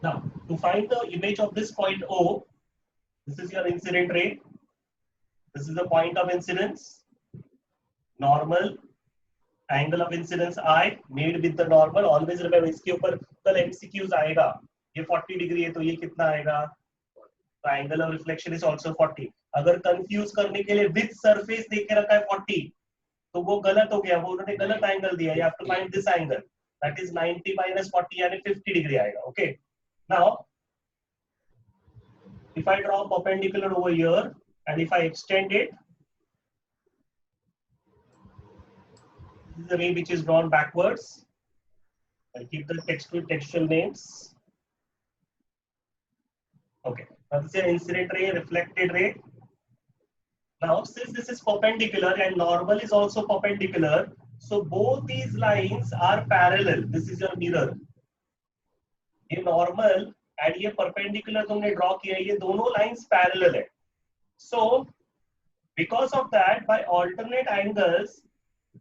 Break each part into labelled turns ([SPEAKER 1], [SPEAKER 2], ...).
[SPEAKER 1] Now, to find the image of this point O, this is your incident ray. This is the point of incidence. Normal, angle of incidence I made with the normal. Always remember इसके ऊपर कल MCQs आएगा. ये 40 degree है तो ये कितना आएगा? The angle of reflection is also 40. अगर कंफ्यूज करने के लिए विथ सरफेस दे के रखा है 40, तो वो गलत हो गया. वो उन्होंने गलत एंगल दिया. You have to find this angle. That is 90 minus 40 यानी 50 डिग्री आएगा. Okay. Now, if I draw perpendicular over here and if I extend it, this is the ray which is drawn backwards. I'll keep the textual names. Okay. Now this is an incident ray, reflected ray. Now, since this is perpendicular and normal is also perpendicular, so both these lines are parallel. This is your mirror. ये normal and ये perpendicular तुमने draw किया, ये दोनों lines parallel है. So, because of that, by alternate angles,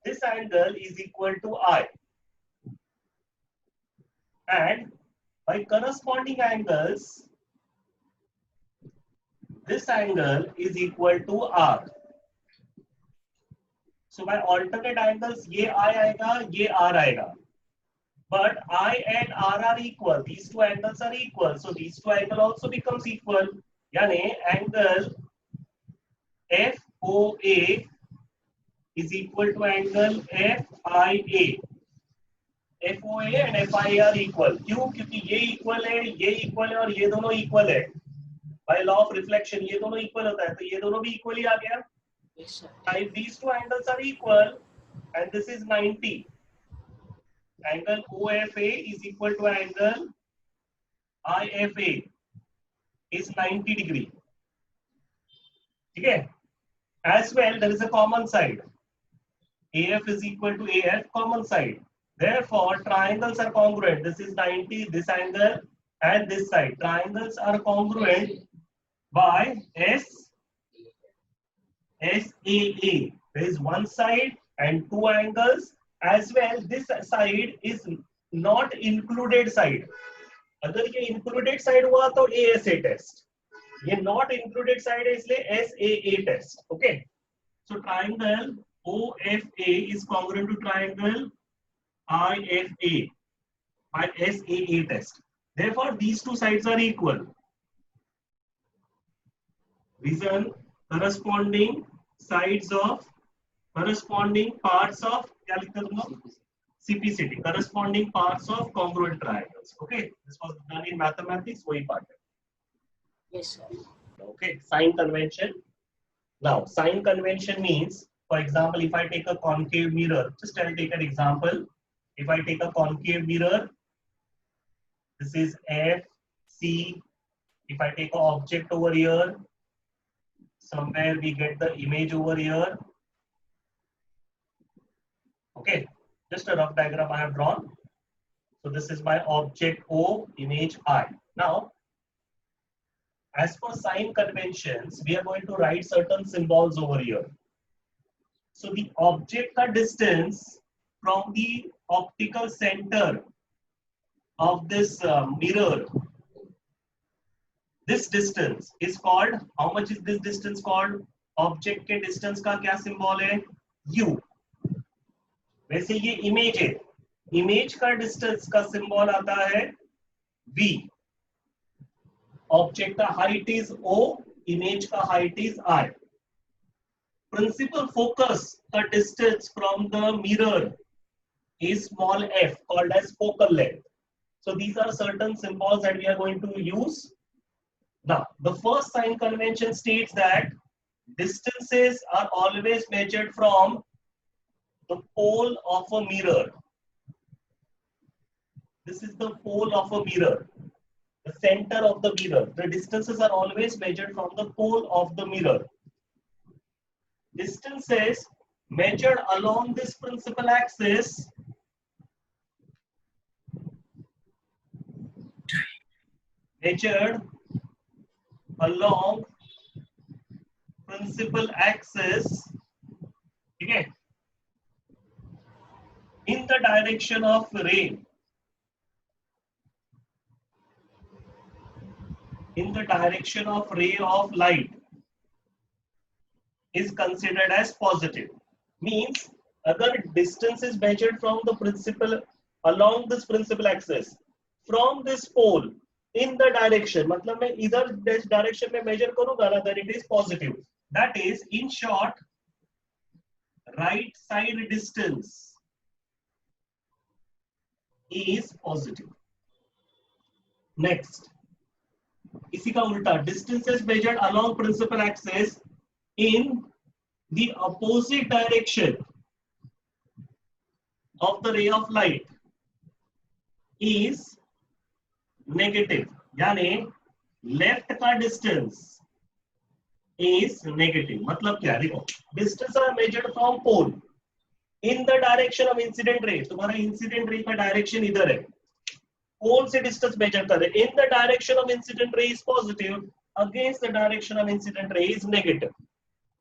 [SPEAKER 1] this angle is equal to I. And by corresponding angles, this angle is equal to R. So by alternate angles, ये I आएगा, ये R आएगा. But I and R are equal. These two angles are equal. So these two angles also becomes equal. यानी angle FOA is equal to angle FIA. FOA and FIA are equal. क्यों? क्योंकि ये equal है, ये equal है और ये दोनों equal है. By law of reflection ये दोनों equal होता है, तो ये दोनों भी equal ही आ गया. Yes, sir. If these two angles are equal and this is 90, angle OFA is equal to angle IFA is 90 degree. Okay. As well, there is a common side. AF is equal to AF, common side. Therefore, triangles are congruent. This is 90, this angle and this side. Triangles are congruent by SAA. There is one side and two angles. As well, this side is not included side. अगर ये included side हुआ तो ASA test. ये not included side है इसलिए SAA test. Okay. So triangle OFA is congruent to triangle IFA by SAA test. Therefore, these two sides are equal. Reason corresponding sides of corresponding parts of क्या लिखते हैं CPCT, corresponding parts of congruent triangles. Okay, this was done in mathematics. वही part है. Yes, sir. Okay, sign convention. Now, sign convention means, for example, if I take a concave mirror, just I'll take an example. If I take a concave mirror, this is F, C. If I take an object over here, somewhere we get the image over here. Okay, just a rough diagram I have drawn. So this is my object O, image I. Now, as per sign conventions, we are going to write certain symbols over here. So the object ka distance from the optical center of this mirror, this distance is called, how much is this distance called? Object के distance का क्या symbol है? U. वैसे ये image है. Image का distance का symbol आता है V. Object का height is O, image का height is I. Principal focus का distance from the mirror is small f, called as focal length. So these are certain symbols that we are going to use. Now, the first sign convention states that distances are always measured from the pole of a mirror. This is the pole of a mirror, the center of the mirror. The distances are always measured from the pole of the mirror. Distances measured along this principal axis measured along principal axis, okay, in the direction of ray. in the direction of ray of light is considered as positive. Means अगर distance is measured from the principal along this principal axis from this pole in the direction, मतलब मैं इधर direction में measure करूंगा ना, then it is positive. That is, in short, right side distance is positive. Next, इसी का उल्टा, distance is measured along principal axis in the opposite direction of the ray of light is negative. यानी left का distance is negative. मतलब क्या, देखो, distance are measured from pole in the direction of incident ray. तुम्हारा incident ray का direction इधर है, pole से distance measure कर रहे, in the direction of incident ray is positive, against the direction of incident ray is negative.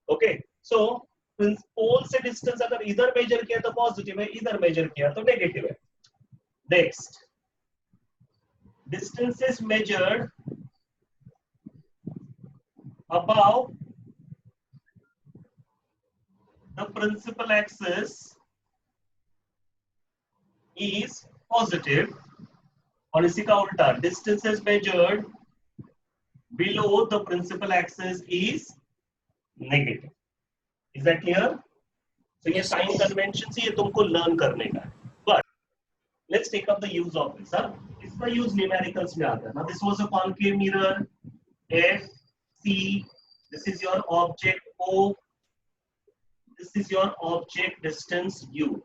[SPEAKER 1] Okay, so pole से distance अगर इधर measure किया तो positive है, इधर measure किया तो negative है. Next, distance is measured above the principal axis is positive, और इसी का उल्टा, distance is measured below the principal axis is negative. Is that clear? So ये sign conventions ये तुमको learn करने का है. But let's take up the use of this. इसका use numericals में आता है. Now this was a concave mirror, F, C. This is your object O. This is your object distance U.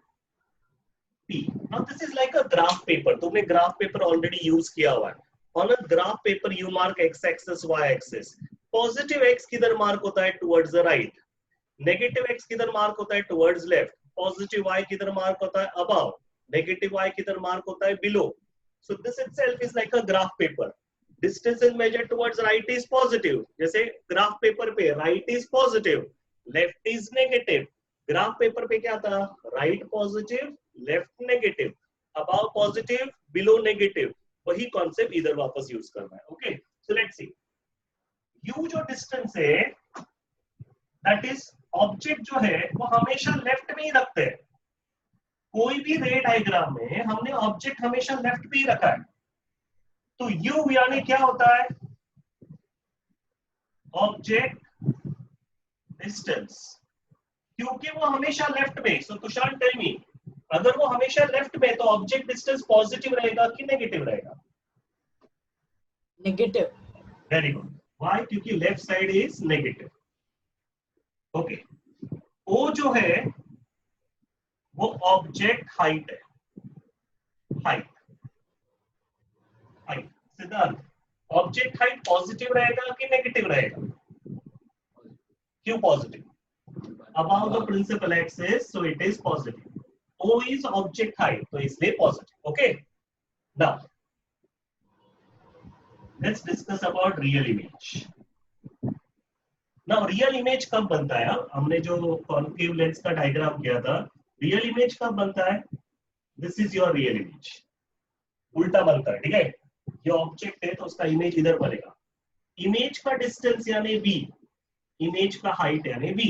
[SPEAKER 1] P. Now this is like a graph paper. तुमने graph paper already use किया हुआ है. On a graph paper you mark x-axis, y-axis. Positive x किधर mark होता है? Towards the right. Negative x किधर mark होता है? Towards left. Positive y किधर mark होता है? Above. Negative y किधर mark होता है? Below. So this itself is like a graph paper. Distance is measured towards right is positive. जैसे graph paper पे right is positive, left is negative. Graph paper पे क्या था? Right positive, left negative, above positive, below negative. वही concept इधर वापस use करना है. Okay, so let's see. U जो distance है, that is object जो है वो हमेशा left में ही रखते हैं. कोई भी रे डायग्राम में हमने ऑब्जेक्ट हमेशा लेफ्ट पे ही रखा है. तो U यानी क्या होता है? ऑब्जेक्ट डिस्टेंस, क्योंकि वो हमेशा लेफ्ट में. सो तुषार टेल मी, अगर वो हमेशा लेफ्ट में तो ऑब्जेक्ट डिस्टेंस पॉजिटिव रहेगा कि नेगेटिव रहेगा?
[SPEAKER 2] नेगेटिव.
[SPEAKER 1] Very good. व्हाई? क्योंकि left side is negative. Okay, O जो है वो ऑब्जेक्ट हाइट है. Height, height. Siddhant, object height positive रहेगा कि नेगेटिव रहेगा? क्यों positive? Above the principal axis, so it is positive. O is object height, so इसलिए positive. Okay. Now, let's discuss about real image. Now, real image कब बनता है? हमने जो concave lens का diagram किया था, real image कब बनता है? This is your real image. उल्टा बनता है, ठीक है? ये ऑब्जेक्ट है तो उसका इमेज इधर बनेगा. इमेज का डिस्टेंस यानी v, इमेज का हाइट यानी v.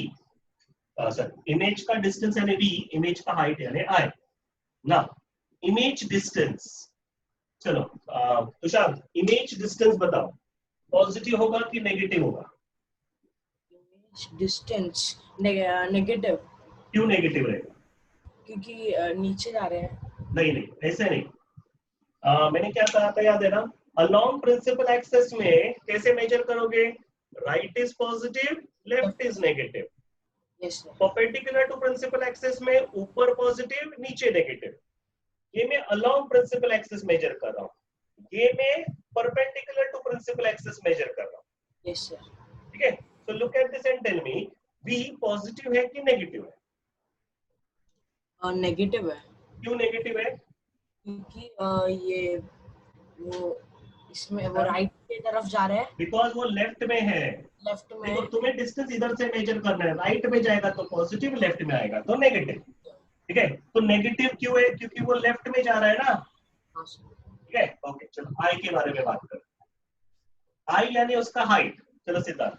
[SPEAKER 1] इमेज का डिस्टेंस यानी v, इमेज का हाइट यानी i. ना इमेज डिस्टेंस, चलो तुषार इमेज डिस्टेंस बताओ, पॉजिटिव होगा कि नेगेटिव होगा?
[SPEAKER 2] Image distance negative.
[SPEAKER 1] क्यों नेगेटिव रहेगा?
[SPEAKER 2] क्योंकि नीचे जा रहे हैं.
[SPEAKER 1] नहीं नहीं, ऐसे नहीं. मैंने क्या कहा था याद है ना? अलोंग प्रिंसिपल एक्सिस में कैसे मेजर करोगे? Right is positive, left is negative. Perpendicular to principal axis में ऊपर पॉजिटिव, नीचे नेगेटिव. ये मैं अलोंग प्रिंसिपल एक्सिस मेजर कर रहा हूँ, ये मैं perpendicular to principal axis measure कर रहा हूँ.
[SPEAKER 2] Yes sir.
[SPEAKER 1] ठीक है. So look at this and tell me, v positive है कि नेगेटिव है?
[SPEAKER 2] नेगेटिव है.
[SPEAKER 1] क्यों नेगेटिव है?
[SPEAKER 2] क्योंकि ये वो इसमें वो राइट की तरफ जा रहे हैं.
[SPEAKER 1] बिकॉज वो लेफ्ट में है.
[SPEAKER 2] लेफ्ट में.
[SPEAKER 1] देखो तुम्हें डिस्टेंस इधर से मेजर करना है, राइट में जाएगा तो पॉजिटिव, लेफ्ट में आएगा तो नेगेटिव. ठीक है. तो नेगेटिव क्यों है? क्योंकि वो लेफ्ट में जा रहा है ना. ठीक है. ओके, चलो आई के बारे में बात करते हैं. आई यानी उसका हाइट, चलो Siddharth,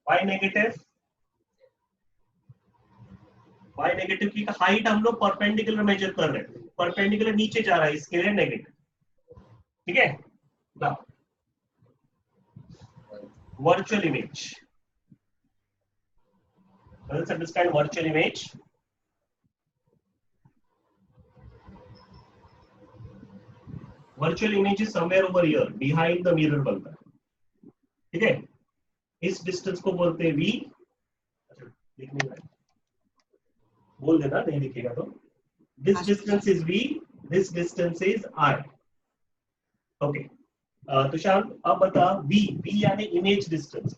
[SPEAKER 1] Y negative, Y negative की हाइट हम लोग परपेंडिकुलर मेजर कर रहे हैं, परपेंडिकुलर नीचे जा रहा है इसके लिए नेगेटिव, ठीक है ना। Virtual image, let's understand virtual image. Virtual image is somewhere over here, behind the mirror बनता है, ठीक है। इस डिस्टेंस को बोलते हैं v, लिखने में बोल देना, नहीं लिखेगा तो। This distance is v, this distance is I. Okay. Tushar अब बता, v यानी इमेज डिस्टेंस,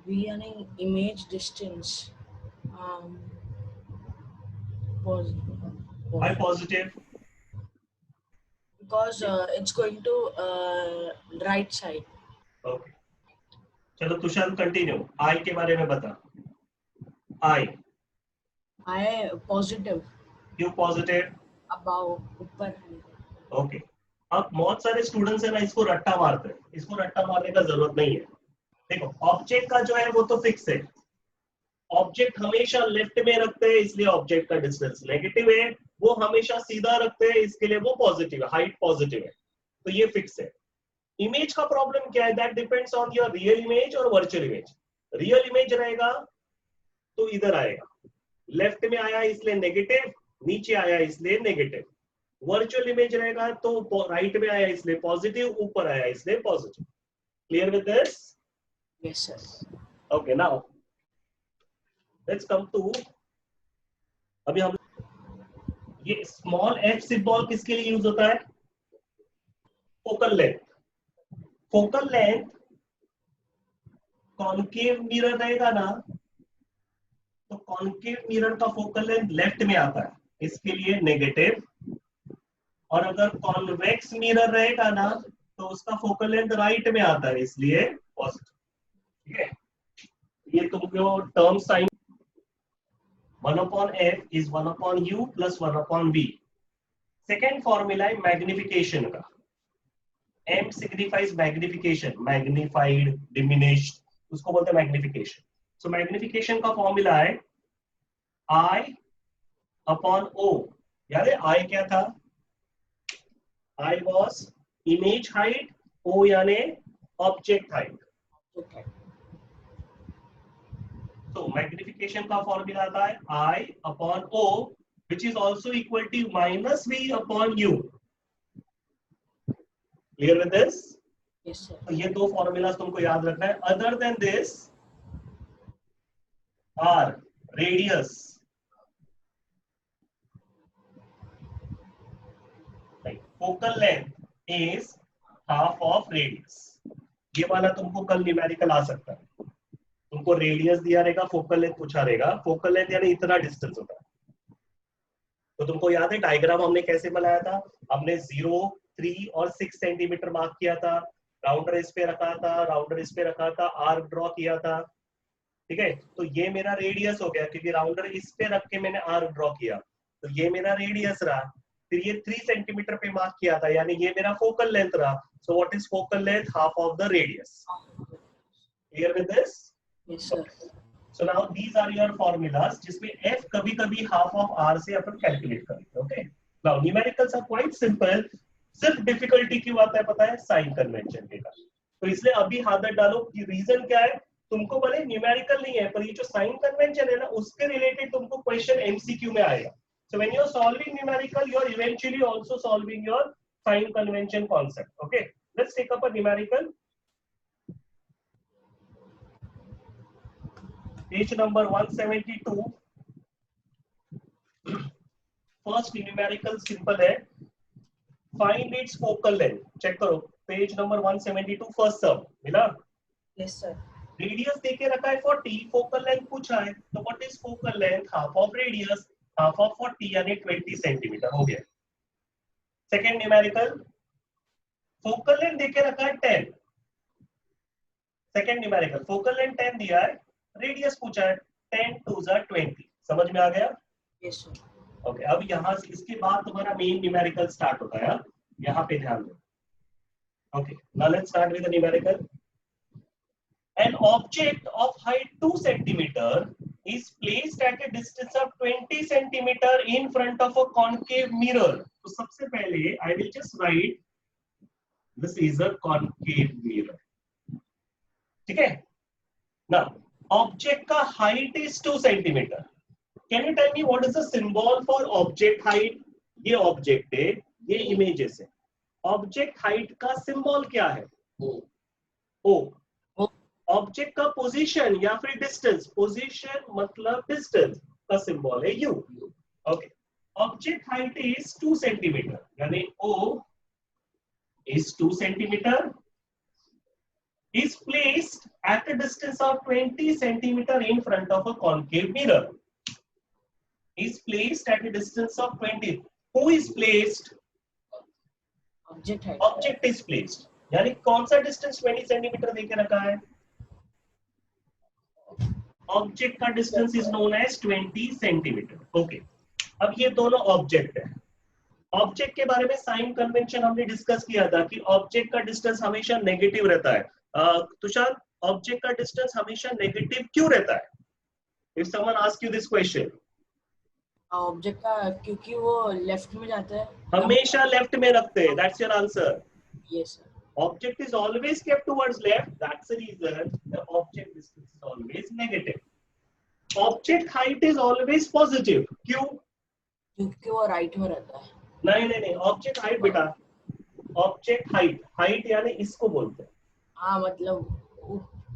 [SPEAKER 2] V यानी image distance.
[SPEAKER 1] why positive?
[SPEAKER 2] Because it's going to right side.
[SPEAKER 1] Okay. चलो तुषार कंटिन्यू, I के बारे में बता। I
[SPEAKER 2] positive.
[SPEAKER 1] क्यों पॉजिटिव?
[SPEAKER 2] Above, ऊपर है।
[SPEAKER 1] ओके। अब बहुत सारे स्टूडेंट्स है ना, इसको रट्टा मारते हैं, इसको रट्टा मारने का जरूरत नहीं है। देखो ऑब्जेक्ट का जो है वो तो फिक्स है, ऑब्जेक्ट हमेशा लेफ्ट में रखते हैं इसलिए ऑब्जेक्ट का डिस्टेंस नेगेटिव है, वो हमेशा सीधा रखते हैं इसके लिए वो पॉजिटिव है, हाइट पॉजिटिव है, तो ये फिक्स है। इमेज का प्रॉब्लम क्या है, that depends on your real image और वर्चुअल इमेज। रियल इमेज रहेगा तो इधर आएगा, लेफ्ट में आया इसलिए नेगेटिव, नीचे आया इसलिए नेगेटिव। वर्चुअल इमेज रहेगा तो राइट में आया इसलिए पॉजिटिव, ऊपर आया इसलिए positive. Clear with this?
[SPEAKER 2] Yes sir.
[SPEAKER 1] Okay, now let's come to, अभी हम ये स्मॉल f सिंबल किसके लिए यूज होता है? Focal length. Focal length concave mirror रहेगा ना, तो कॉनकेव मिरर का फोकल लेंथ लेफ्ट में आता है इसके लिए नेगेटिव, और अगर कॉन्वेक्स मिरर रहेगा ना तो उसका फोकल लेंथ राइट में आता है इसलिए पॉजिटिव। ठीक है, ये तुमको term sign 1/f is 1/u plus 1/v। Second formula है मैग्निफिकेशन का, m signifies magnification, magnified, diminished, उसको बोलते हैं मैग्निफिकेशन। सो मैग्निफिकेशन का फॉर्मूला है I/O। याद है I क्या था? I was image height, O यानी ऑब्जेक्ट हाइट।
[SPEAKER 2] Okay.
[SPEAKER 1] तो मैग्निफिकेशन का फॉर्मूला आता है I/O, which is also equal to -v/u। Clear with this?
[SPEAKER 2] Yes sir.
[SPEAKER 1] तो ये दो फॉर्मूलाज तुमको याद रखना है। Other than this are radius, focal length is half of radius. ये वाला तुमको कल न्यूमेरिकल आ सकता है, तुमको रेडियस दिया रहेगा, फोकल लेंथ पूछा रहेगा। फोकल लेंथ यानी इतना डिस्टेंस होता है। तो तुमको याद है डायग्राम हमने कैसे बनाया था? हमने 0, 3 और 6 सेंटीमीटर मार्क किया था, राउंडर इस पे रखा था, राउंडर इस पे रखा था, आर्क ड्रॉ किया था। ठीक है, तो ये मेरा रेडियस हो गया क्योंकि राउंडर इस पे रख के मैंने आर्क ड्रॉ किया, तो ये मेरा रेडियस रहा। फिर ये 3 सेंटीमीटर पे मार्क किया था, यानी ये मेरा फोकल लेंथ रहा। So what is focal length? Half of the radius. Clear with this?
[SPEAKER 2] Yes sir.
[SPEAKER 1] So now these are your formulas जिसमें f कभी-कभी half of r से अपन कैलकुलेट करेंगे। Okay, now numericals are quite simple। सिर्फ difficulty क्यों आता है पता है? साइन कन्वेंशन के कारण। तो इसलिए अभी हाथ डालो कि रीजन क्या है। तुमको भले न्यूमेरिकल नहीं है पर ये जो साइन कन्वेंशन है ना उसके रिलेटेड तुमको क्वेश्चन एमसीक्यू में आएगा। So when you are solving numerical you are eventually also solving your sign convention concept. Okay, let's take up a numerical. Page number 172। First numerical simple है, find its focal length. Check करो page number 172 first sum मिला।
[SPEAKER 2] Yes sir.
[SPEAKER 1] Radius देके रखा है 40, focal length पूछा है, तो what is focal length? Half of radius, half of 40 यानी 20 सेंटीमीटर हो गया। सेकंड न्यूमेरिकल, फोकल लेंथ देके रखा है 10। सेकंड न्यूमेरिकल फोकल लेंथ 10 दिया है, रेडियस पूछा है 10 2 20। समझ में आ गया?
[SPEAKER 2] Yes sir.
[SPEAKER 1] ओके, अब यहां से इसके बाद तुम्हारा मेन न्यूमेरिकल स्टार्ट होता है। यहाँ पे ध्यान दो. Okay, now let's start with the numerical. An object of height 2 centimeter is placed at a distance of 20 centimeter in front of a concave mirror. तो सबसे पहले I will just write this is a concave mirror. ठीक है? Now, object का height is 2 centimeter. Can you tell me what is the symbol for object height? ये object है, ये images है. Object height का symbol क्या है? O. ऑब्जेक्ट का पोजीशन या फिर डिस्टेंस, पोजीशन मतलब डिस्टेंस का सिंबल है U. Okay, object height is 2 centimetre, यानी O is 2 centimeter, is placed at a distance of 20 centimeter in front of a concave mirror. Is placed at a distance of 20. Who is placed?
[SPEAKER 2] Object है,
[SPEAKER 1] object is placed, यानी कौन सा distance 20 centimetre देके रखा है? Object का distance is known as 20 centimetre. Okay, अब ये दोनों ऑब्जेक्ट है. ऑब्जेक्ट के बारे में साइन कन्वेंशन हमने डिस्कस किया था कि ऑब्जेक्ट का डिस्टेंस हमेशा नेगेटिव रहता है. तुषार, ऑब्जेक्ट का डिस्टेंस हमेशा नेगेटिव क्यों रहता है? If someone ask you this question.
[SPEAKER 2] Object का क्योंकि वो लेफ्ट में जाता है,
[SPEAKER 1] हमेशा लेफ्ट में रखते हैं. That's your answer.
[SPEAKER 2] Yes sir.
[SPEAKER 1] Object is always kept towards left. That's the reason the object distance is always negative. Object height is always positive. क्यों?
[SPEAKER 2] क्योंकि वो राइट में रहता है.
[SPEAKER 1] नहीं. Object height बेटा. Object height यानी इसको बोलते हैं.
[SPEAKER 2] हाँ, मतलब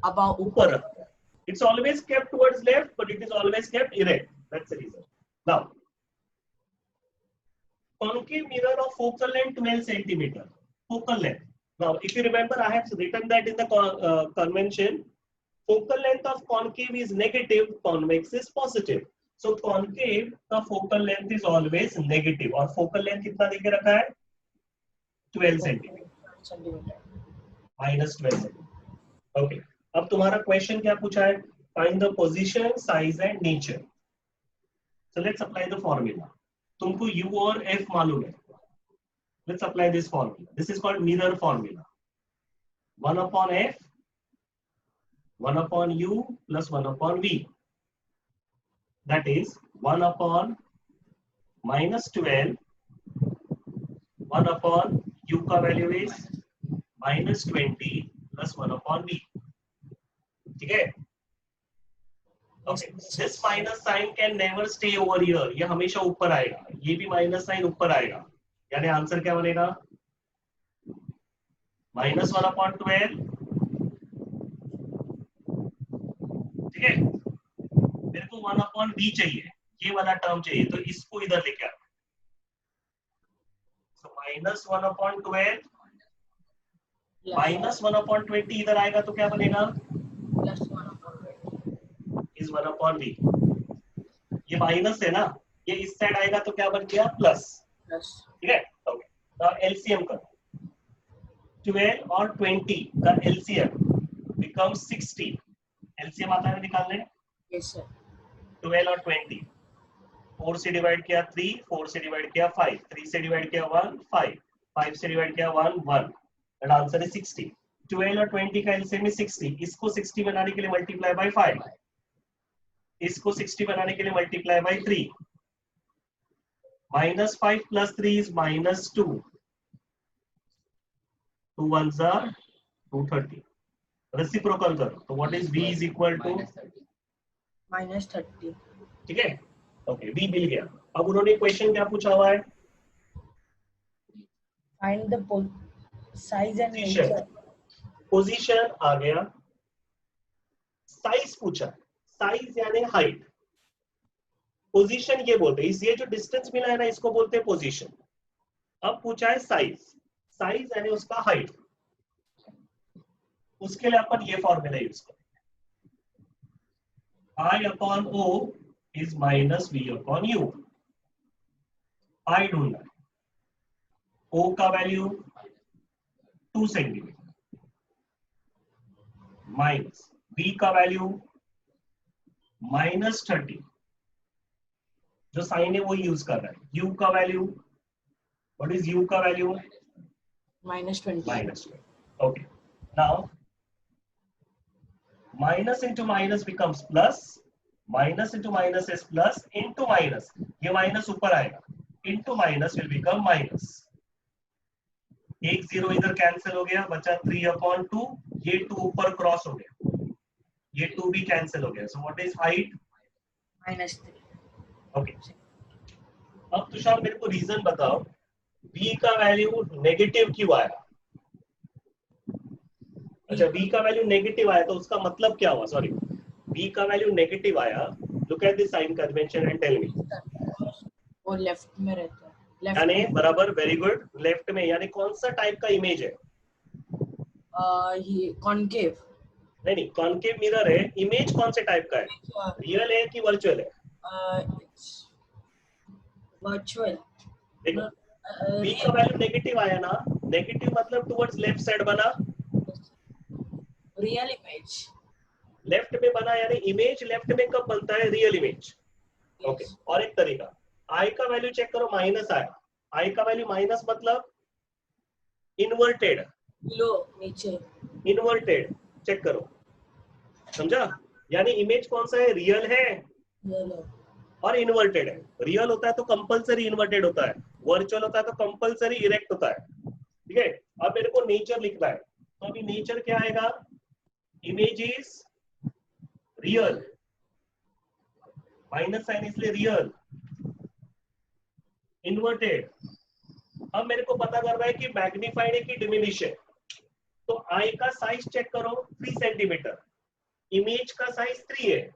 [SPEAKER 2] अब
[SPEAKER 1] ऊपर रखता है. It's always kept towards left, but it is always kept erect. That's the reason. Now, concave mirror of focal length 12 centimeter. Focal length. Now, if you remember, I have written that in the convention. Focal length of concave is negative, convex is positive. So, concave का focal length is always negative. और focal length कितना देके रखा है? 12 centimetre. minus 12 centimetre. Okay. अब तुम्हारा question क्या पूछा है? Find the position, size and nature. So, let's apply the formula. तुमको U और F मालूम है. Let's apply this formula. This is called mirror formula. 1 upon F, 1 upon U plus 1 upon V. That is 1 upon minus 12, 1 upon U का value is minus 20 plus 1 upon V. ठीक है? Okay. This minus sign can never stay over here. ये हमेशा ऊपर आएगा. ये भी minus sign ऊपर आएगा. यानी आंसर क्या बनेगा? -1/12. ठीक है, मेरे को 1/v चाहिए, ये वाला टर्म चाहिए, तो इसको इधर लेके आ. So -1/12 -1/20 इधर आएगा तो क्या बनेगा? is 1/v. ये माइनस है ना, ये इस साइड आएगा तो क्या बन गया? प्लस. ठीक है. ओके, नाउ एलसीएम करो. 12 और 20 का एलसीएम becomes 60. एलसीएम आता है निकालने?
[SPEAKER 2] Yes sir.
[SPEAKER 1] 12 और 20, 4 से डिवाइड किया 3, 4 से डिवाइड किया 5, 3 से डिवाइड किया 1, 5 से डिवाइड किया 1, 1. एंड आंसर है 60. 12 और 20 का एलसीएम है 60. इसको 60 बनाने के लिए मल्टीप्लाई बाय 5, इसको 60 बनाने के लिए multiply by 3. -5 plus 3 is -2. 2 ones are 230. Reciprocal करो तो what is v is equal to
[SPEAKER 2] -30.
[SPEAKER 1] ठीक है. ओके, v मिल गया. अब उन्होंने क्वेश्चन क्या पूछा हुआ है?
[SPEAKER 2] Find the size and nature.
[SPEAKER 1] Position आ गया. साइज पूछा. साइज यानी हाइट. पोजीशन ये बोलते हैं, ये जो डिस्टेंस मिला है ना, इसको बोलते हैं पोजीशन. अब पूछा है साइज. साइज यानी उसका हाइट. उसके लिए अपन ये फॉर्मूला यूज करेंगे. I/O is -V/U. I ढूंढना है. O का वैल्यू 2 सेंटीमीटर माइनस V का वैल्यू -30. जो साइन है वो यूज कर रहा है. U का वैल्यू, व्हाट इज U का value?
[SPEAKER 2] -20.
[SPEAKER 1] -20. Okay. Now minus into minus becomes plus, minus into minus is plus, into minus, ये minus ऊपर आएगा, into minus will become minus. एक जीरो इधर कैंसिल हो गया, बचा 3/2, ये 2 ऊपर क्रॉस हो गया, ये 2 भी कैंसिल हो गया. So what is height?
[SPEAKER 2] -3.
[SPEAKER 1] Okay. अब तुषार मेरे को रीजन बताओ, b का वैल्यू नेगेटिव क्यों आया? अच्छा, b का वैल्यू नेगेटिव आया तो उसका मतलब क्या हुआ? सॉरी, b का वैल्यू नेगेटिव आया. Look at this sign convention and tell me.
[SPEAKER 2] वो लेफ्ट में रहता है.
[SPEAKER 1] यानी बराबर, वेरी गुड. लेफ्ट में यानी कौन सा टाइप का इमेज है?
[SPEAKER 2] ये कॉनकेव.
[SPEAKER 1] नहीं, कॉनकेव मिरर है. इमेज कौन से टाइप का है? रियल है कि वर्चुअल है?
[SPEAKER 2] वर्चुअल.
[SPEAKER 1] देखो, b का वैल्यू नेगेटिव आया ना, नेगेटिव मतलब टुवर्ड्स लेफ्ट साइड बना,
[SPEAKER 2] रियल इमेज.
[SPEAKER 1] लेफ्ट में बना, यानी इमेज लेफ्ट में कब बनता है? Real image. ओके. और एक तरीका, i का वैल्यू चेक करो, माइनस आया. i का वैल्यू माइनस मतलब इन्वर्टेड,
[SPEAKER 2] लो नीचे,
[SPEAKER 1] इन्वर्टेड. चेक करो, समझा? यानी इमेज कौन सा है? रियल है और इन्वर्टेड है. रियल होता है तो कंपलसरी इन्वर्टेड होता है, वर्चुअल होता है तो कंपलसरी इरेक्ट होता है. ठीक है. अब मेरे को नेचर लिखना है, तो अभी नेचर क्या आएगा? Image is real, minus sign इसलिए रियल, इन्वर्टेड. अब मेरे को पता करना है कि मैग्नीफाइड है कि डिमिनिश है. तो आई का साइज चेक करो, 3 सेंटीमीटर. इमेज का साइज 3 है,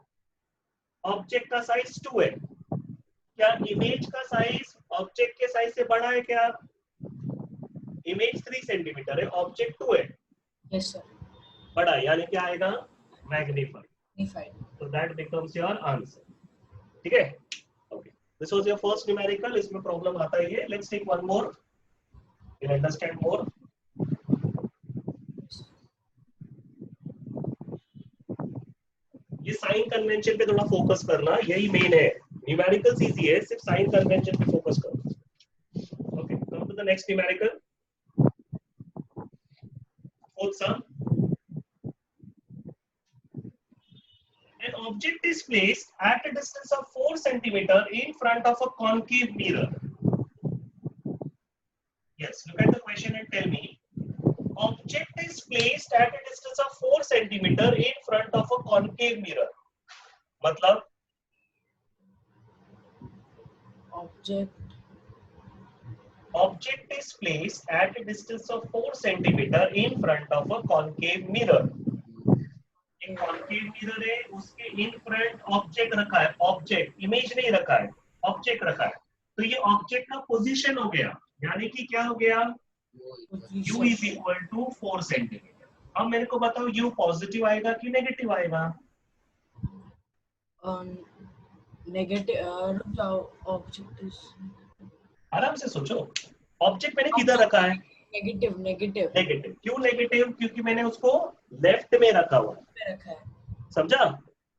[SPEAKER 1] ऑब्जेक्ट का साइज 2 है. क्या इमेज का साइज ऑब्जेक्ट के साइज से बड़ा है क्या? इमेज 3 सेंटीमीटर है, ऑब्जेक्ट 2 है.
[SPEAKER 2] Yes sir.
[SPEAKER 1] बड़ा, यानी क्या आएगा? Magnified.
[SPEAKER 2] Magnified.
[SPEAKER 1] So that becomes your answer. ठीक है. Okay. This was your first numerical. इसमें प्रॉब्लम आता ही है. Let's take one more. We'll understand more. ये साइन कन्वेंशन पे थोड़ा फोकस करना, यही मेन है. न्यूमेरिकल्स इजी है, सिर्फ साइन कन्वेंशन पे फोकस करो. Okay, come to the next numerical. Fourth sum. An object is placed at a distance of 4 centimeter in front of a concave mirror. Yes, look at the question and tell me. Object is placed at a distance of 4 centimeter in front of a concave mirror. मतलब object is placed at a distance of 4 centimeter in front of a concave mirror. एक concave mirror है, उसके in front object रखा है. Object, image नहीं रखा है, object रखा है. तो ये ऑब्जेक्ट का पोजीशन हो गया, यानी कि क्या हो गया? u is equal to 4 centimetre. अब मेरे को बताओ, u पॉजिटिव आएगा कि नेगेटिव आएगा?
[SPEAKER 2] नेगेटिव. ऑब्जेक्ट इज,
[SPEAKER 1] आराम से सोचो. ऑब्जेक्ट मैंने किधर रखा है?
[SPEAKER 2] नेगेटिव. नेगेटिव.
[SPEAKER 1] नेगेटिव. क्यों नेगेटिव? क्योंकि मैंने उसको लेफ्ट में रखा हुआ है. समझा?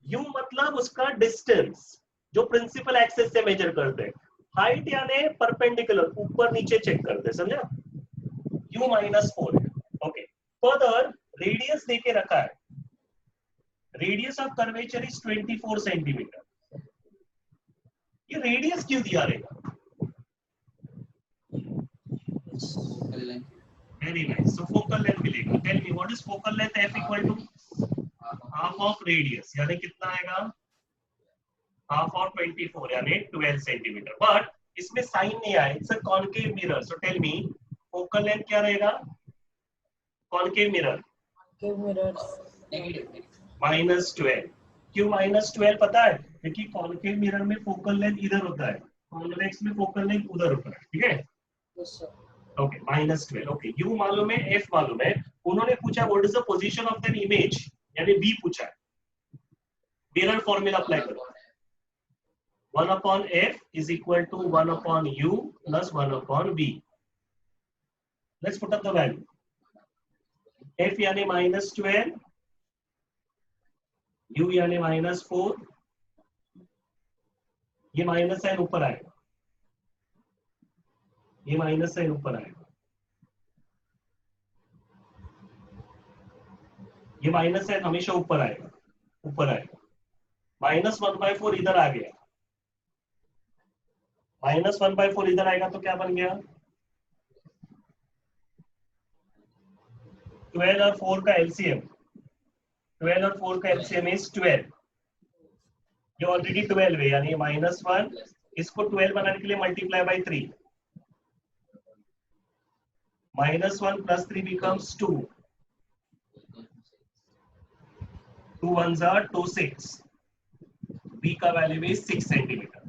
[SPEAKER 1] u मतलब उसका डिस्टेंस, जो प्रिंसिपल एक्सिस से मेजर करते हैं. हाइट यानी परपेंडिकुलर, ऊपर नीचे चेक करते हैं. समझा? u -4 है. ओके. फर्दर रेडियस देके रखा है. Radius of curvature is 24 centimetre. ये रेडियस क्यों दिया रहेगा? Very nice. So focal length मिलेगा. Tell me what is focal length? F equal to half of radius. यानी कितना आएगा? Half of 24 यानी 12 सेंटीमीटर. But इसमें साइन नहीं आया. It's a concave mirror. So tell me focal length क्या रहेगा? Concave mirror.
[SPEAKER 2] Concave mirror negative.
[SPEAKER 1] -12. क्यों -12 पता है? क्योंकि concave mirror में focal length इधर होता है, convex में focal length उधर होता है. ठीक है?
[SPEAKER 2] Yes sir.
[SPEAKER 1] Okay, -12. Okay, u मालूम है, f मालूम है. उन्होंने पूछा what is the position of an image, यानी b पूछा है. मिरर फॉर्मूला अप्लाई करो. 1/f is equal to 1/u plus 1/v. Let's put up the value. f यानी -12, u यानी -4. ये माइनस साइन ऊपर आएगा, ये माइनस साइन ऊपर आएगा. ये माइनस है हमेशा ऊपर आएगा, ऊपर आएगा। -1/4 इधर आ गया, -1/4 इधर आएगा तो क्या बन गया? 12 और 4 का एलसीएम, 12 और 4 का एलसीएम इज 12। ये ऑलरेडी 12 है, यानी -1, इसको 12 बनाने के लिए multiply by 3, -1 + 3 becomes 2, 2 1s are 2 6, b का वैल्यू इज 6 सेंटीमीटर।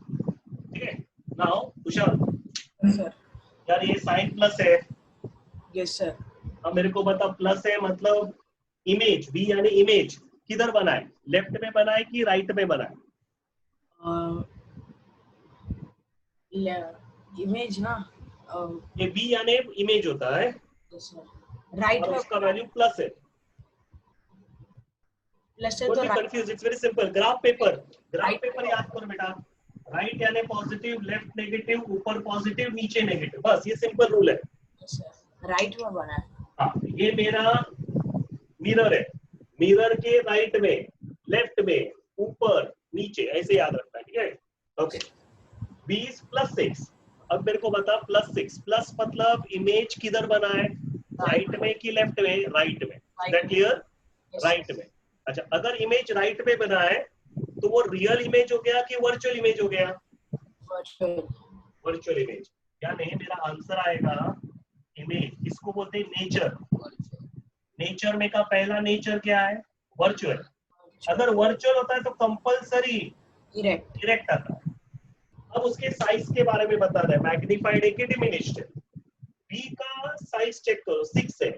[SPEAKER 1] ठीक है, नाउ तुषार
[SPEAKER 2] सर।
[SPEAKER 1] यार ये साइन प्लस है,
[SPEAKER 2] यस सर।
[SPEAKER 1] अब मेरे को बता प्लस है मतलब इमेज, बी यानी इमेज किधर बना है, लेफ्ट में बना है कि राइट में बना है?
[SPEAKER 2] इमेज ना,
[SPEAKER 1] ये बी यानी इमेज होता है
[SPEAKER 2] राइट
[SPEAKER 1] और
[SPEAKER 2] में
[SPEAKER 1] उसका वैल्यू प्लस है।
[SPEAKER 2] प्लस है
[SPEAKER 1] don't
[SPEAKER 2] to
[SPEAKER 1] be
[SPEAKER 2] right.
[SPEAKER 1] Confuse, it's very simple. Graph paper
[SPEAKER 2] Right.
[SPEAKER 1] याद करो बेटा, राइट यानी पॉजिटिव, लेफ्ट नेगेटिव, ऊपर पॉजिटिव नीचे नेगेटिव, बस ये सिंपल रूल है।
[SPEAKER 2] राइट में बना है।
[SPEAKER 1] हाँ, ये मेरा मिरर है, मिरर के राइट में, लेफ्ट में, ऊपर नीचे, ऐसे याद रखना है। ठीक है, ओके। 20 + 6, अब मेरे को बता +6 प्लस मतलब इमेज किधर बना है, राइट में कि लेफ्ट में? राइट में। That clear? राइट में। अच्छा, अगर इमेज राइट में बना है तो वो रियल इमेज हो गया कि वर्चुअल इमेज हो गया? वर्चुअल इमेज, यानी मेरा आंसर आएगा इमेज। इसको बोलते हैं नेचर। नेचर में का पहला नेचर क्या है? वर्चुअल। अगर वर्चुअल होता है तो कंपलसरी डायरेक्ट आता है। अब उसके साइज के बारे में बता रहे हैं, मैग्नीफाइड है कि डिमिनिश्ड है। बी का साइज चेक करो, 6 है,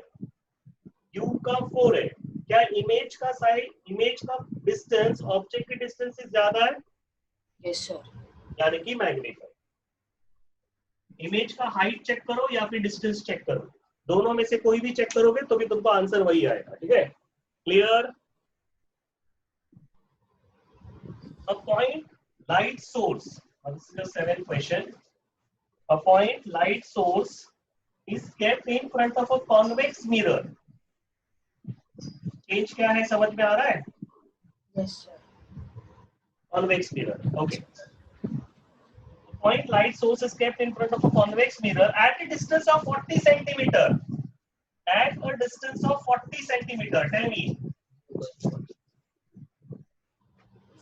[SPEAKER 1] यू का 4 है। क्या इमेज का साइज, इमेज का डिस्टेंस ऑब्जेक्ट के डिस्टेंस से ज्यादा है?
[SPEAKER 2] Yes sir.
[SPEAKER 1] यानी कि मैग्नीफाइड। इमेज का हाइट चेक करो या फिर डिस्टेंस चेक करो, दोनों में से कोई भी चेक करोगे तो भी तुमको आंसर वही आएगा। ठीक है, clear? A point light source, this is the 7th question. A point light source is kept in front of a convex mirror. Change क्या है समझ में आ रहा है?
[SPEAKER 2] Yes sir.
[SPEAKER 1] Convex mirror, okay. A point light source is kept in front of a convex mirror at a distance of 40 centimeter. At a distance of 40 centimeter, tell me.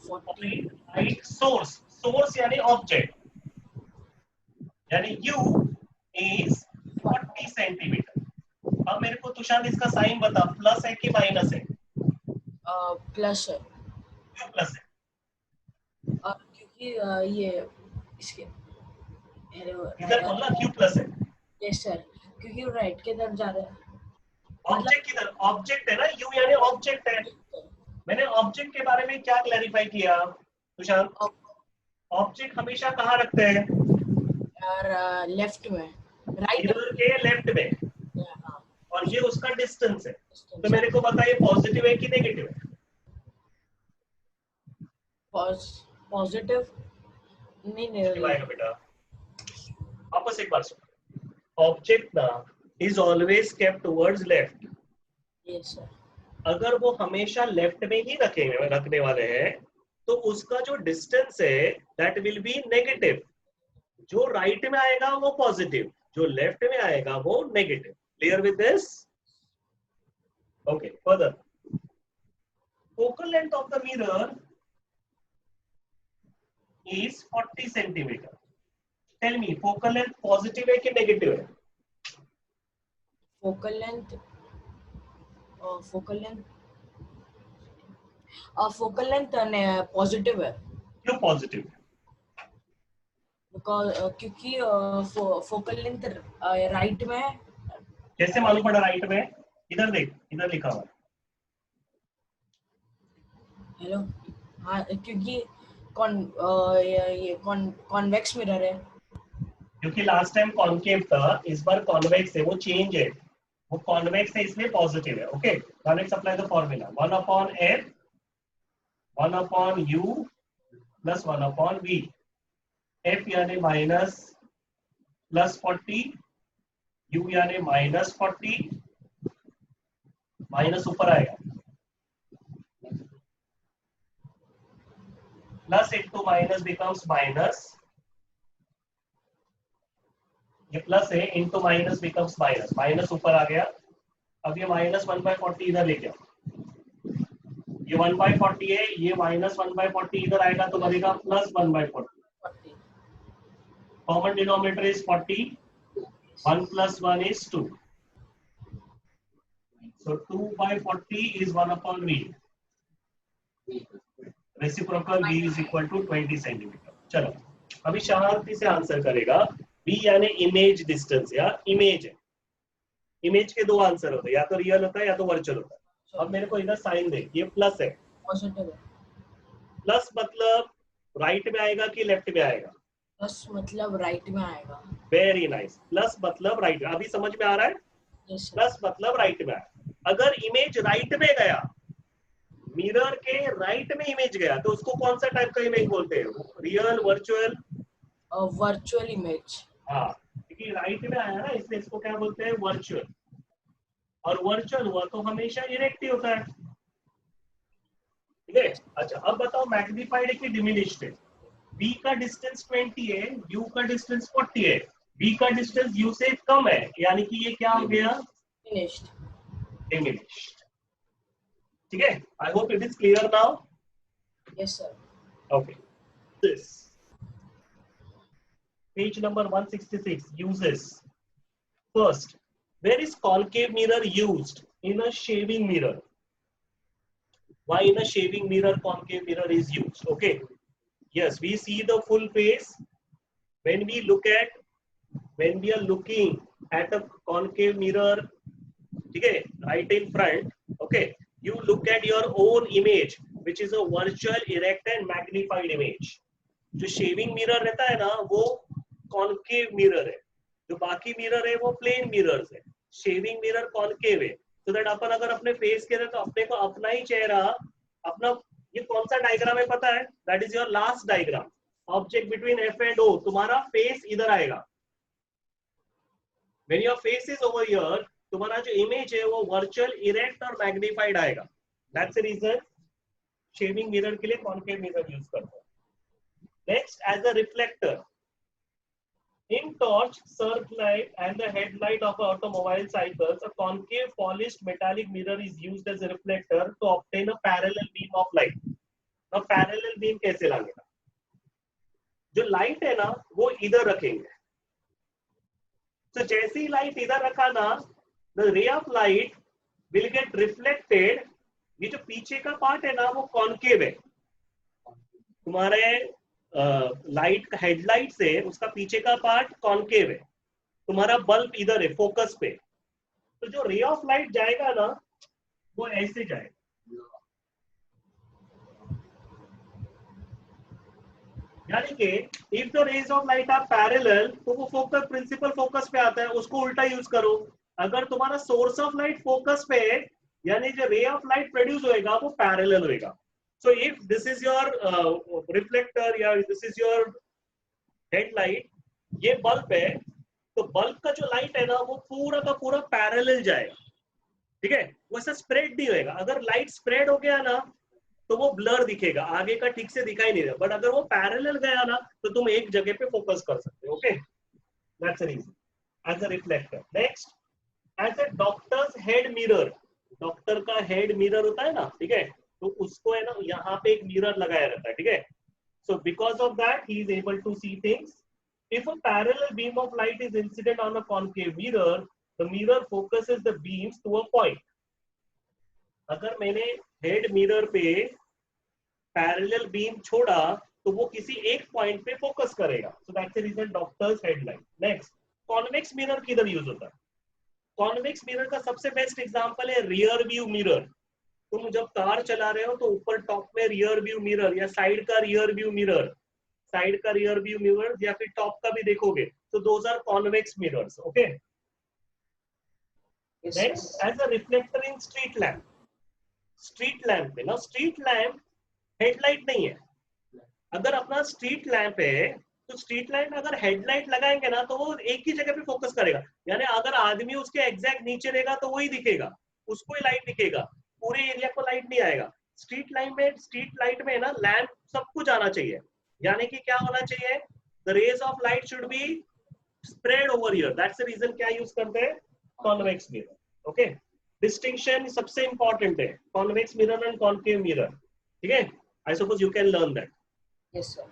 [SPEAKER 1] Point light source, source यानी object, यानी U is 40 centimetre. अब मेरे को तुषार इसका sign बता, plus है कि minus है?
[SPEAKER 2] प्लस है।
[SPEAKER 1] क्यों प्लस है?
[SPEAKER 2] क्योंकि ये इसके
[SPEAKER 1] इधर बोलना क्यों प्लस है?
[SPEAKER 2] यस सर, क्योंकि राइट के तरफ जा रहा है।
[SPEAKER 1] ऑब्जेक्ट किधर? ऑब्जेक्ट है ना, यू यानी ऑब्जेक्ट है। मैंने ऑब्जेक्ट के बारे में क्या क्लैरिफाई किया तुषार? ऑब्जेक्ट हमेशा कहाँ रखते हैं?
[SPEAKER 2] और लेफ्ट में, राइट
[SPEAKER 1] मिरर के लेफ्ट में,
[SPEAKER 2] हाँ।
[SPEAKER 1] और ये उसका डिस्टेंस है। तो मेरे को बताइए पॉजिटिव है कि नेगेटिव है?
[SPEAKER 2] पॉजिटिव नहीं
[SPEAKER 1] आएगा बेटा, वापस एक बार सुनो। ऑब्जेक्ट ना is always kept towards left.
[SPEAKER 2] Yes sir.
[SPEAKER 1] अगर वो हमेशा लेफ्ट में ही रखने वाले हैं तो उसका जो डिस्टेंस है दैट विल बी नेगेटिव। जो राइट में आएगा वो पॉजिटिव, जो लेफ्ट में आएगा वो negative. Clear with this? Okay, further. Focal length of the mirror is 40 centimetre. Tell me, focal length positive है कि नेगेटिव है?
[SPEAKER 2] फोकल लेंथ पॉजिटिव है।
[SPEAKER 1] क्यों पॉजिटिव?
[SPEAKER 2] क्योंकि फोकल लेंथ राइट में है।
[SPEAKER 1] कैसे मालूम पड़ा राइट में? इधर देख, इधर लिखा हुआ है।
[SPEAKER 2] हेलो, हाँ, क्योंकि ये कॉन्वेक्स मिरर है।
[SPEAKER 1] क्योंकि लास्ट टाइम कॉनकेव था, इस बार कॉन्वेक्स है, वो चेंज है। वो कॉन्वेक्स है इसलिए पॉजिटिव है। Okay, now let's apply the formula. 1/f 1/u plus 1/v। f यानी माइनस प्लस 40, u यानी -40, माइनस ऊपर आएगा plus into minus becomes minus, ये प्लस है into minus becomes minus, minus ऊपर आ गया। अब ये माइनस 1/40 इधर लेके आओ, ये 1/40 है, ये माइनस 1/40 इधर आएगा तो बनेगा plus 1/40।
[SPEAKER 2] 40.
[SPEAKER 1] Common denominator is 40, 1 plus 1 is 2, so 2/40 is 1/v, reciprocal v is equal to 20 centimetre. चलो अभी शांति से आंसर करेगा। v यानी इमेज डिस्टेंस या इमेज है, इमेज के दो आंसर होते हैं, या तो रियल होता है या तो वर्चुअल होता है। अब मेरे को इधर साइन दे, ये प्लस है,
[SPEAKER 2] पॉजिटिव है।
[SPEAKER 1] प्लस मतलब राइट में आएगा कि लेफ्ट में आएगा?
[SPEAKER 2] प्लस मतलब राइट में आएगा।
[SPEAKER 1] वेरी नाइस, प्लस मतलब राइट। अभी समझ में आ रहा है?
[SPEAKER 2] Yes sir.
[SPEAKER 1] प्लस मतलब राइट में आया। अगर इमेज राइट में गया, मिरर के राइट में इमेज गया, तो उसको कौन सा टाइप का इमेज बोलते हैं? Real, virtual?
[SPEAKER 2] Virtual image.
[SPEAKER 1] हाँ, क्योंकि राइट में आया ना, इसलिए इसको क्या बोलते हैं? वर्चुअल। और वर्चुअल हुआ तो हमेशा इरेक्ट ही होता है, ठीक है? अच्छा अब बताओ मैग्नीफाइड है कि डिमिनिश्ड है? b का डिस्टेंस 20 है, u का डिस्टेंस 40 है, b का डिस्टेंस u से कम है, यानी कि ये क्या हो गया?
[SPEAKER 2] डिमिनिश्ड।
[SPEAKER 1] डिमिनिश्ड। ठीक है, I hope it is clear now.
[SPEAKER 2] Yes sir.
[SPEAKER 1] Okay, this page number 166 uses first, where is concave mirror used? In a shaving mirror. Why in a shaving mirror concave mirror is used? Okay, yes, we see the full face when we are looking at a concave mirror, okay, right in front. Okay, you look at your own image, which is a virtual, erect and magnified image. जो shaving mirror रहता है ना, वो concave mirror है, जो बाकी mirror है वो प्लेन मिरर्स है। शेविंग मिरर कॉनकेव है, so that अपन अगर अपने फेस के रहे तो अपने को अपना ही चेहरा, अपना, ये कौन सा डायग्राम है पता है? That is your last diagram, object between F and O. तुम्हारा फेस इधर आएगा, when your face is over here, तुम्हारा जो इमेज है वो वर्चुअल, इरेक्ट और मैग्नीफाइड आएगा। That's the reason shaving mirror के लिए कॉनकेव मिरर यूज करते हैं। Next, as a reflector, in torch, searchlight, and the headlight of automobile cycles, a concave polished metallic mirror is used as a reflector to obtain a parallel beam of light. Now, parallel beam कैसे लाएगा? जो light है ना, वो इधर रखेंगे। तो जैसे ही लाइट इधर रखा ना, the ray of light will get reflected. ये जो पीछे का पार्ट है ना, वो कॉनकेव है। तुम्हारे लाइट का हेडलाइट से उसका पीछे का पार्ट कॉनकेव है, तुम्हारा बल्ब इधर है फोकस पे, तो जो रे ऑफ लाइट जाएगा ना, वो ऐसे जाएगा। यानी कि if the rays of light are parallel, तो वो फोकस, प्रिंसिपल फोकस पे आता है, उसको उल्टा यूज करो। अगर तुम्हारा सोर्स ऑफ लाइट फोकस पे है, यानी जो रे ऑफ लाइट प्रोड्यूस होएगा वो पैरेलल होएगा। So if this is your reflector या this is your headlight, ये बल्ब है, तो बल्ब का जो लाइट है ना, वो पूरा का पूरा पैरेलल जाएगा, ठीक है? वैसा स्प्रेड नहीं होएगा। अगर लाइट स्प्रेड हो गया ना, तो वो ब्लर दिखेगा, आगे का ठीक से दिखाई नहीं देगा। बट अगर वो पैरेलल गया ना, तो तुम एक जगह पे फोकस कर सकते हो। Okay, that's the reason as a reflector. Next, as a doctor's head mirror, doctor का हेड मिरर होता है ना, ठीक है, तो उसको है ना यहाँ पे एक मिरर लगाया रहता है, ठीक है? So because of that he is able to see things. If a parallel beam of light is incident on a concave mirror, the mirror focuses the beams to a point. अगर मैंने head mirror पे parallel beam छोड़ा, तो वो किसी एक point पे focus करेगा। So that's the reason doctor's headlight. Next, convex mirror किधर यूज होता है? कॉन्वेक्स मिरर का सबसे बेस्ट एग्जांपल है रियर व्यू मिरर। तुम जब कार चला रहे हो तो ऊपर टॉप में रियर व्यू मिरर या साइड का रियर व्यू मिरर, साइड का रियर व्यू मिरर या फिर टॉप का भी देखोगे, तो those are convex mirrors. Okay, next, as a reflector in street lamp, street lamp में ना, स्ट्रीट लैम्प हेडलाइट नहीं है। अगर अपना स्ट्रीट लैम्प है, तो स्ट्रीट लैम्प अगर हेडलाइट लगाएंगे ना, तो वो एक ही जगह पे फोकस करेगा। यानी अगर आदमी उसके एग्जैक्ट नीचे रहेगा तो वही दिखेगा, उसको ही लाइट दिखेगा, पूरे एरिया को लाइट नहीं आएगा। स्ट्रीट लाइट में ना लैंप सब कुछ आना चाहिए, यानी कि क्या होना चाहिए, the rays of light should be spread over here, that's the reason क्या यूज करते हैं, कॉन्वेक्स मिरर। ओके, डिस्टिंक्शन सबसे इंपॉर्टेंट है, convex mirror and concave mirror, ठीक है, I suppose you can learn that.
[SPEAKER 2] Yes, sir.